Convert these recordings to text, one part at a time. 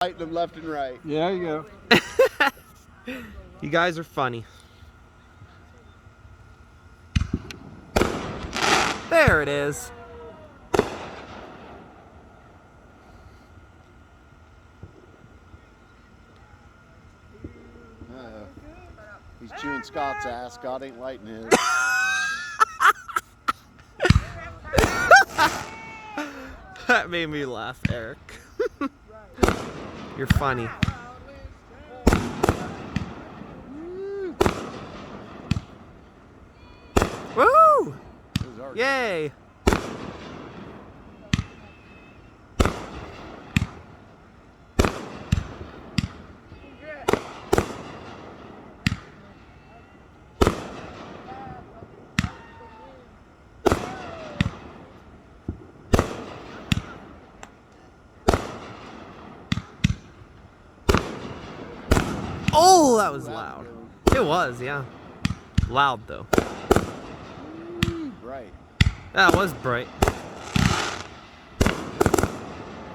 Lighting them left and right. Yeah, you go. You guys are funny. There it is. He's chewing Scott's ass. Scott ain't lighting his. That made me laugh, Eric. You're funny. Woo! Yay! Oh, that was loud. It was, yeah. Loud, though. Bright. That was bright.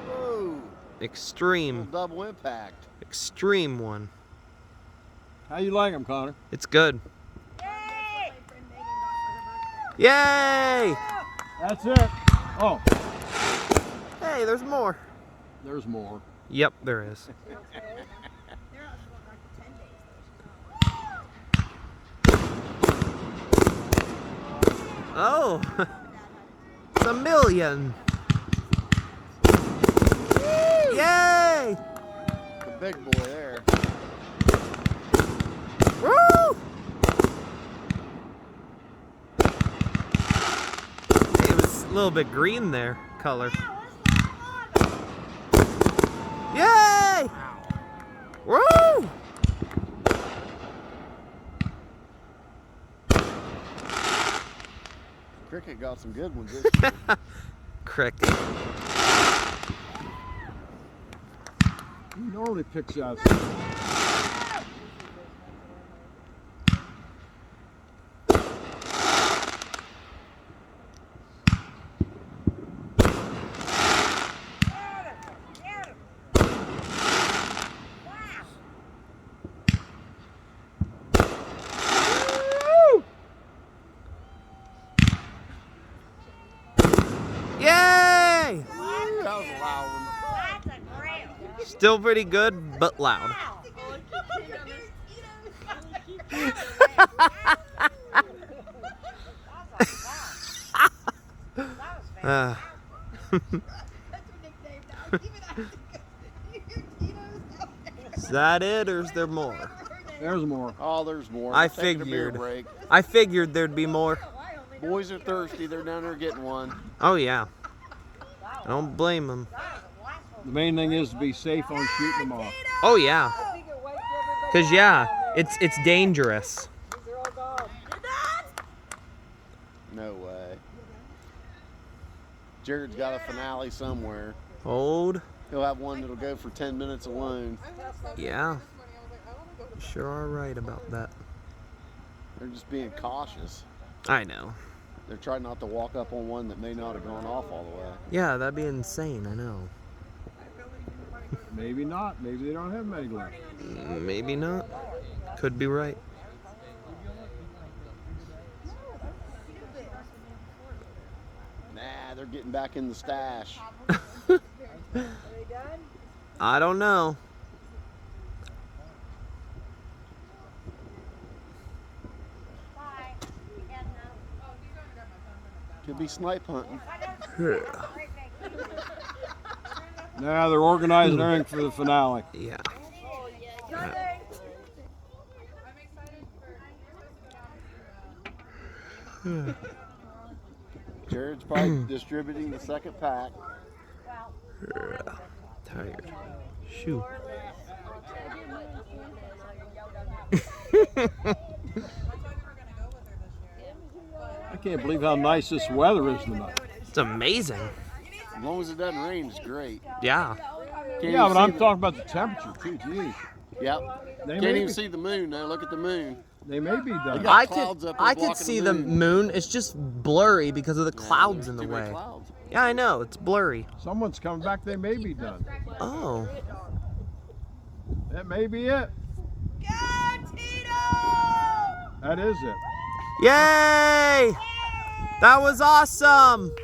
Whoa. Extreme. Double impact. Extreme one. How you like them, Connor? It's good. Yay! Yay! That's it. Oh, Hey, there's more. there's more. Yep, there is. Oh, it's a million. Yay! The big boy there. Woo! It was a little bit green there, color. Yay! Woo! Cricket got some good ones this year. Cricket. He normally picks out. Yay! That was a loud one. That's a great one. Still pretty good, but loud. Uh. Is that it, or is there more? There's more. Oh, there's more. I Taking a beer figured. break. I figured there'd be more. Boys are thirsty. They're down there getting one. Oh yeah. I don't blame them. The main thing is to be safe on shooting them off. Oh yeah. 'Cause yeah, it's dangerous. No way. Jared's got a finale somewhere. Hold. He'll have one that'll go for 10 minutes alone. Yeah. Sure are right about that. They're just being cautious. I know. They're trying not to walk up on one that may not have gone off all the way. Yeah, that'd be insane, I know. Maybe not. Maybe they don't have many left. Maybe not. Could be right. Nah, they're getting back in the stash. I don't know. Could be snipe hunting. Now they're organizing everything for the finale. Yeah. Jared's probably distributing the second pack. Tired. Shoo. I can't believe how nice this weather is tonight. It's amazing. As long as it doesn't rain, it's great. Yeah. Can't Yeah, even but I'm see talking about the temperature too. Geez. Yep. They Can't may even be- see the moon now. Look at the moon. They may be done. got I clouds could up there I could blocking see the the moon. moon. It's just blurry because of the clouds in the Too many way. clouds. Yeah, I know. It's blurry. Someone's coming back. They may be done. Oh. That may be it. Go, Tito! That is it. Yay! That was awesome.